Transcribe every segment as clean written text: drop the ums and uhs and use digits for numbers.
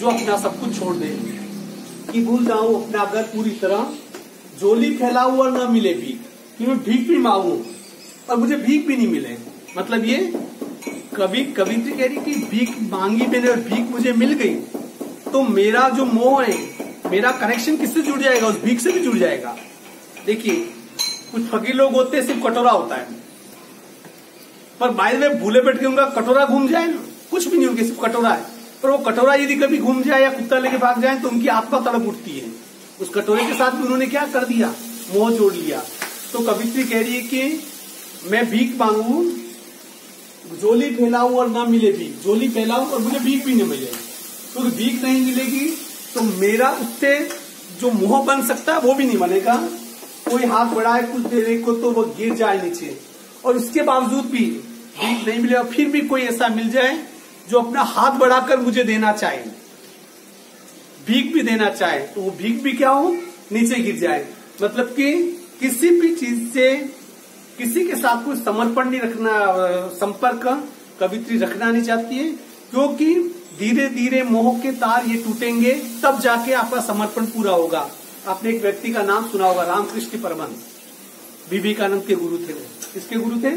जो अपना सब कुछ छोड़ दे, कि भूल जाऊं अपना घर पूरी तरह, झोली फैलाऊं और न मिले भीख, कि मैं भीख भी मांगू और मुझे भीख भी नहीं मिले। मतलब ये कवित्री कह रही कि भीख मांगी मैंने और भीख मुझे मिल गई, तो मेरा जो मोह है, मेरा कनेक्शन किससे जुड़ जाएगा? उस भीख से भी जुड़ जाएगा। देखिए कुछ फकीर लोग होते हैं, सिर्फ कटोरा होता है, पर बाय में भूले बैठ के उनका कटोरा घूम जाए ना, कुछ भी नहीं, उनके सिर्फ कटोरा है, पर वो कटोरा यदि कभी घूम जाए या कुत्ता लेके भाग जाए तो उनकी आत्मा तड़प उठती है। उस कटोरे के साथ भी उन्होंने क्या कर दिया? मोह जोड़ लिया। तो कवित्री कह रही है कि मैं भीख मांगू, झोली फैलाऊं और ना मिले भीख, झोली फैलाऊं और मुझे भीख भी नहीं मिले, क्योंकि तो भीख नहीं मिलेगी तो मेरा उससे जो मोह बन सकता है वो भी नहीं बनेगा। कोई हाथ बढ़ाए कुछ देने को तो वो गिर जाए नीचे, और उसके बावजूद भी भीख नहीं मिलेगा। फिर भी कोई ऐसा मिल जाए जो अपना हाथ बढ़ाकर मुझे देना चाहे, भीख भी देना चाहे, तो वो भीख भी क्या हो? नीचे गिर जाए। मतलब कि किसी भी चीज से किसी के साथ कोई समर्पण नहीं रखना, संपर्क कवित्री रखना नहीं चाहती है, क्योंकि धीरे धीरे मोह के तार ये टूटेंगे, तब जाके आपका समर्पण पूरा होगा। आपने एक व्यक्ति का नाम सुना होगा, रामकृष्ण परमहंस, विवेकानंद के गुरु थे। किसके गुरु थे?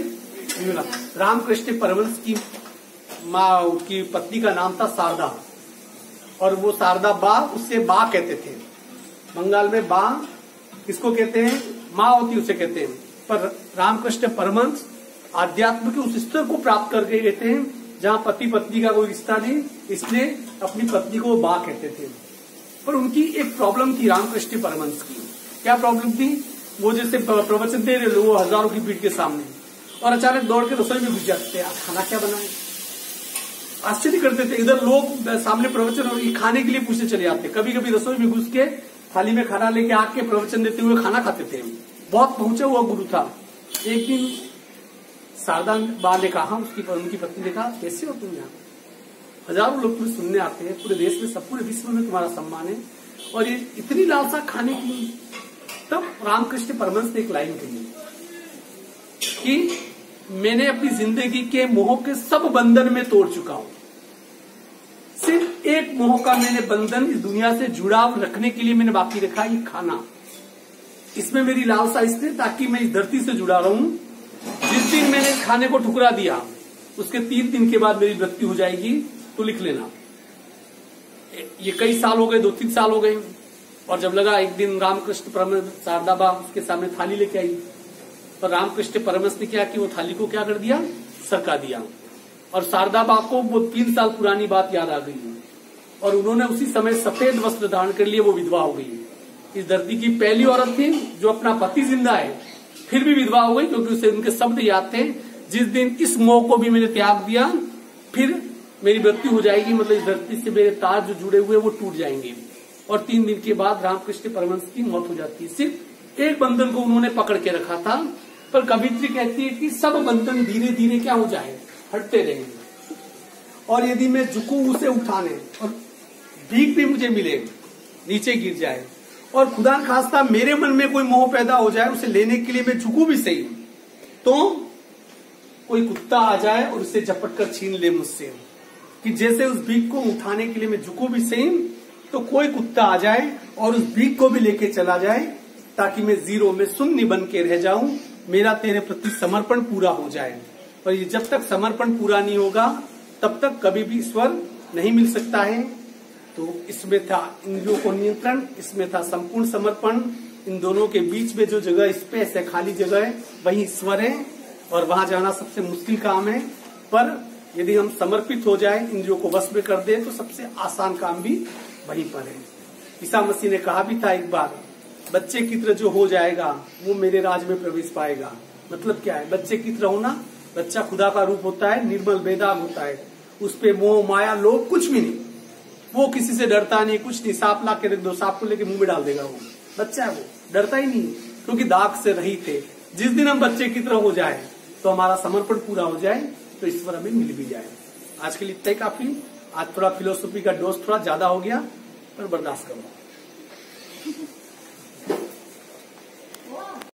रामकृष्ण परमहंस की माँ, उसकी पत्नी का नाम था शारदा, और वो शारदा बा, उससे बा कहते थे। बंगाल में बा किसको कहते हैं? माँ होती उसे कहते हैं। पर रामकृष्ण परमहंस आध्यात्म के उस स्तर को प्राप्त करके गए थे जहां पति पत्नी का कोई रिश्ता नहीं, इसलिए अपनी पत्नी को बा कहते थे। पर उनकी एक प्रॉब्लम थी रामकृष्ण परमहंस की। क्या प्रॉब्लम थी? वो जैसे प्रवचन दे रहे लोग हजारों की भीड़ के सामने, और अचानक दौड़ के रसोई में घुस जाते थे, खाना क्या बनाए? आश्चर्य करते थे। इधर लोग सामने प्रवचन और खाने के लिए पूछते चले जाते, कभी कभी रसोई में घुस के थाली में खाना लेके आके प्रवचन देते हुए खाना खाते थे। बहुत पहुंचा हुआ गुरु था। एक दिन शारदा बा ने कहा, उनकी पत्नी ने कहा, कैसे हो तुम यहाँ? हजारों लोग तुम्हें सुनने आते हैं, पूरे देश में, सब पूरे विश्व में तुम्हारा सम्मान है, और ये इतनी लालसा खाने की। तब रामकृष्ण परमहंस ने एक लाइन कही कि मैंने अपनी जिंदगी के मोह के सब बंधन में तोड़ चुका हूं, सिर्फ एक मोह का मैंने बंधन इस दुनिया से जुड़ाव रखने के लिए मैंने बाकी रखा, ये खाना। इसमें मेरी लालसा इसलिए ताकि मैं इस धरती से जुड़ा रहूं। जिस दिन मैंने खाने को ठुकरा दिया, उसके 3 दिन के बाद मेरी मृत्यु हो जाएगी, तो लिख लेना। ये कई साल हो गए, 2-3 साल हो गए। और जब लगा, एक दिन रामकृष्ण परमहंस, शारदा बा उसके सामने थाली लेके आई, पर रामकृष्ण परमहंस ने क्या कि वो थाली को क्या कर दिया? सरका दिया। और शारदा बा को वो 3 साल पुरानी बात याद आ गई, और उन्होंने उसी समय सफेद वस्त्र धारण कर लिए, वो विधवा हो गई। इस धरती की पहली औरत थी जो अपना पति जिंदा है फिर भी विधवा हो गई, क्योंकि उसे उनके शब्द याद थे, जिस दिन इस मोह को भी मैंने त्याग दिया, फिर मेरी मृत्यु हो जाएगी, मतलब इस धरती से मेरे तार जो जुड़े हुए वो टूट जाएंगे। और 3 दिन के बाद रामकृष्ण परमहंस की मौत हो जाती है। सिर्फ एक बंधन को उन्होंने पकड़ के रखा था, पर कवित्री कहती है कि सब बंधन धीरे धीरे क्या हो जाए? हटते रहेंगे। और यदि मैं झुकूं उसे उठाने, और भीख भी मुझे मिले, नीचे गिर जाए, और खुदा न खास्ता मेरे मन में कोई मोह पैदा हो जाए, उसे लेने के लिए मैं झुकूं भी सही, तो कोई कुत्ता आ जाए और उसे झपट कर छीन ले मुझसे, कि जैसे उस भीख को उठाने के लिए मैं झुकूं भी सही, तो कोई कुत्ता आ जाए और उस भीख को भी लेके चला जाए, ताकि मैं जीरो में शून्य बन के रह जाऊं, मेरा तेरे प्रति समर्पण पूरा हो जाए। पर ये जब तक समर्पण पूरा नहीं होगा, तब तक कभी भी ईश्वर नहीं मिल सकता है। तो इसमें था इंद्रियों को नियंत्रण, इसमें था संपूर्ण समर्पण। इन दोनों के बीच में जो जगह स्पेस है, खाली जगह है, वही ईश्वर है, और वहां जाना सबसे मुश्किल काम है। पर यदि हम समर्पित हो जाए, इंद्रियों को वश में कर दे, तो सबसे आसान काम भी वहीं पर है। ईसा मसीह ने कहा भी था एक बार, बच्चे की तरह जो हो जाएगा वो मेरे राज में प्रवेश पाएगा। मतलब क्या है? बच्चे की तरह होना, बच्चा खुदा का रूप होता है, निर्मल बेदाग होता है, उस पे मोह माया लोभ कुछ भी नहीं, वो किसी से डरता नहीं, कुछ नहीं। सांप ला के रख दो, सांप को लेके मुंह में डाल देगा, वो बच्चा है, वो डरता ही नहीं, क्योंकि दाग से रहित है। जिस दिन हम बच्चे की तरह हो जाए, तो हमारा समर्पण पूरा हो जाए, तो ईश्वर हमें मिल भी जाए। आज के लिए इतना ही काफी। आज थोड़ा फिलोसफी का डोज थोड़ा ज्यादा हो गया, पर बर्दाश्त करो।